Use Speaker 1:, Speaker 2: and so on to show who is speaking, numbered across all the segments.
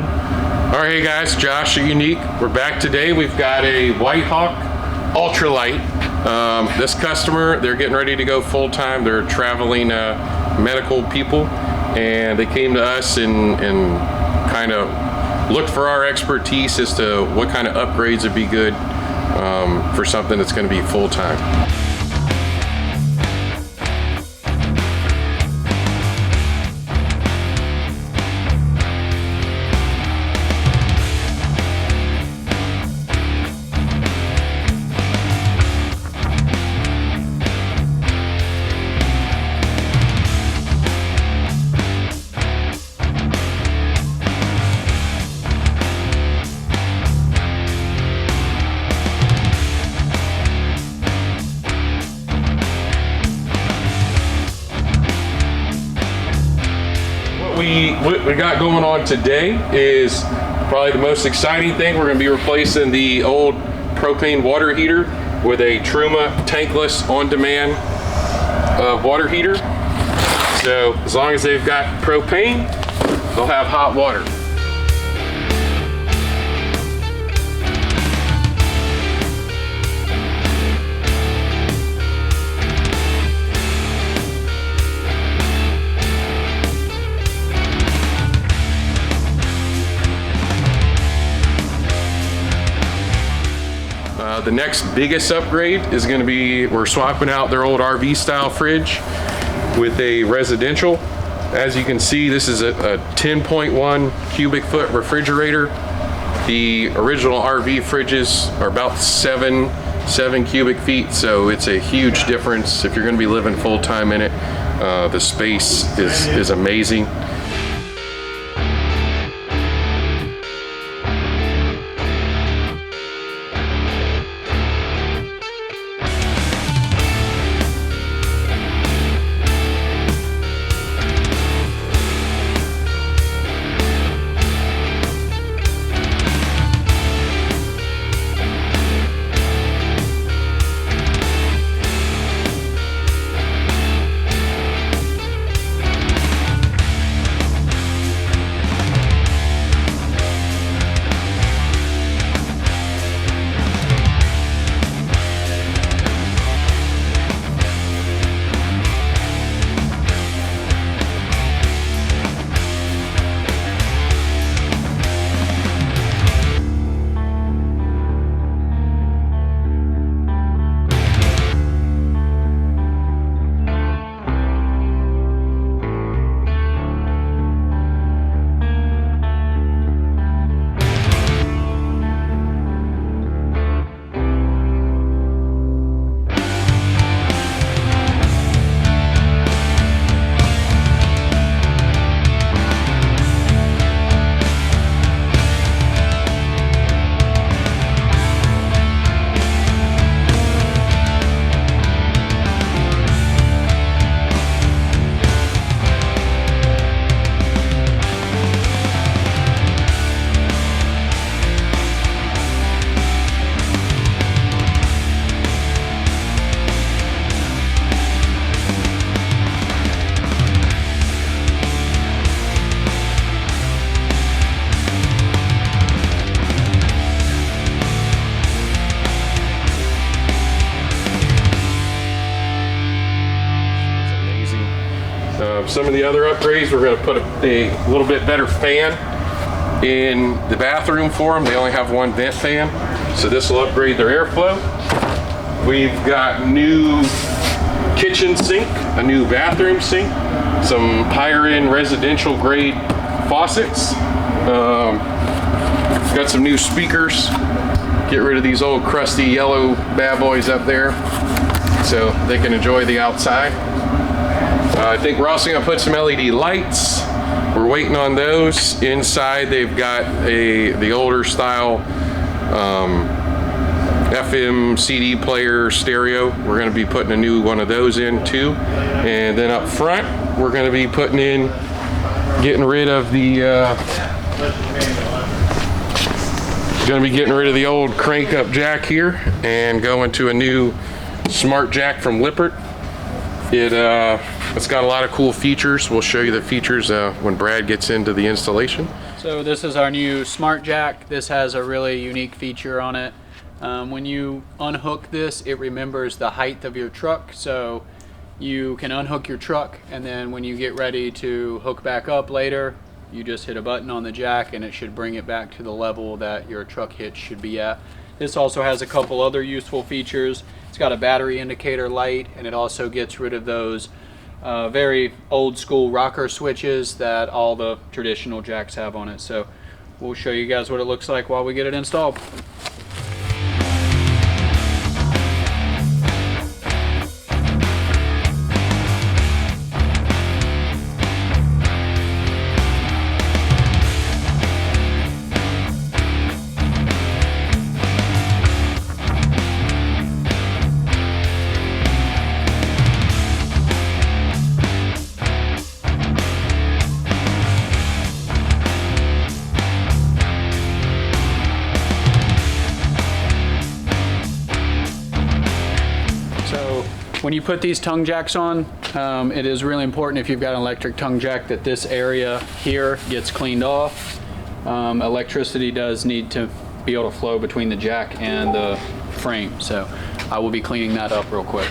Speaker 1: Alright, hey guys, Josh at Unique. We're back today. We've got a White Hawk ultralight. This customer, they're getting ready to go full-time. They're traveling medical people, and they came to us and kind of looked for our expertise as to what kind of upgrades would be good for something that's going to be full-time. What we got going on today is probably the most exciting thing. We're going to be replacing the old propane water heater with a Truma tankless on-demand water heater. So as long as they've got propane, they'll have hot water. The next biggest upgrade is going to be, we're swapping out their old RV style fridge with a residential. As you can see, this is a 10.1 cubic foot refrigerator. The original RV fridges are about 7 cubic feet, so it's a huge difference if you're going to be living full time in it. The space is amazing. Some of the other upgrades, we're going to put a little bit better fan in the bathroom for them. They only have one vent fan, so this will upgrade their airflow. We've got new kitchen sink, a new bathroom sink, some higher end residential grade faucets. Got some new speakers. Get rid of these old crusty yellow bad boys up there so they can enjoy the outside. I think we're also going to put some LED lights. We're waiting on those. Inside they've got the older style FM CD player stereo. We're going to be putting a new one of those in too. And then up front we're going to be putting in, getting rid of the old crank up jack here and going to a new smart jack from Lippert. It's got a lot of cool features. We'll show you the features when Brad gets into the installation.
Speaker 2: So this is our new smart jack. This has a really unique feature on it. When you unhook this, it remembers the height of your truck, so you can unhook your truck, and then when you get ready to hook back up later, you just hit a button on the jack and it should bring it back to the level that your truck hitch should be at. This also has a couple other useful features. It's got a battery indicator light, and it also gets rid of those very old school rocker switches that all the traditional jacks have on it. So we'll show you guys what it looks like while we get it installed. When you put these tongue jacks on, it is really important if you've got an electric tongue jack that this area here gets cleaned off. Electricity does need to be able to flow between the jack and the frame, so I will be cleaning that up real quick.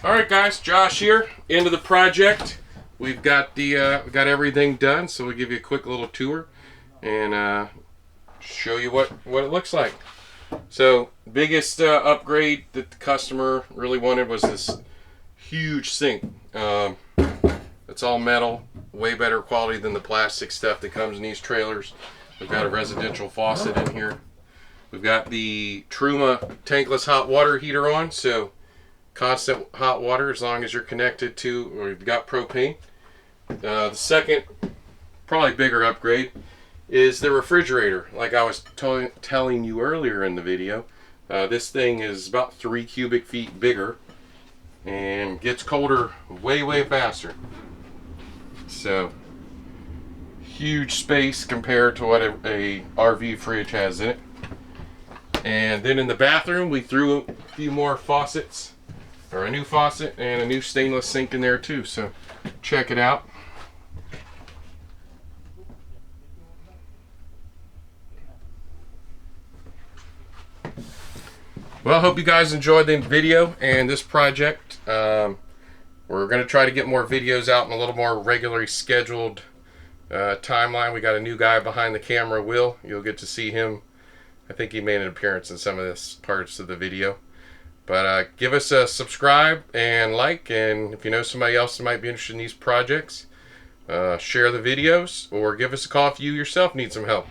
Speaker 1: Alright guys, Josh here, into the project. We've got got everything done, so we'll give you a quick little tour and show you what it looks like. So biggest upgrade that the customer really wanted was this huge sink. It's all metal, way better quality than the plastic stuff that comes in these trailers. We've got a residential faucet in here. We've got the Truma tankless hot water heater on, so constant hot water as long as you're connected to, or you've got propane. The second, probably bigger upgrade, is the refrigerator. Like I was telling you earlier in the video, this thing is about 3 cubic feet bigger and gets colder way faster. So huge space compared to what a RV fridge has in it. And then in the bathroom we threw a few more faucets, or a new faucet and a new stainless sink in there too, so check it out. Well, I hope you guys enjoyed the video and this project. We're going to try to get more videos out in a little more regularly scheduled timeline. We got a new guy behind the camera, Will. You'll get to see him. I think he made an appearance in some of this parts of the video. But give us a subscribe and like, and if you know somebody else that might be interested in these projects, share the videos or give us a call if you yourself need some help.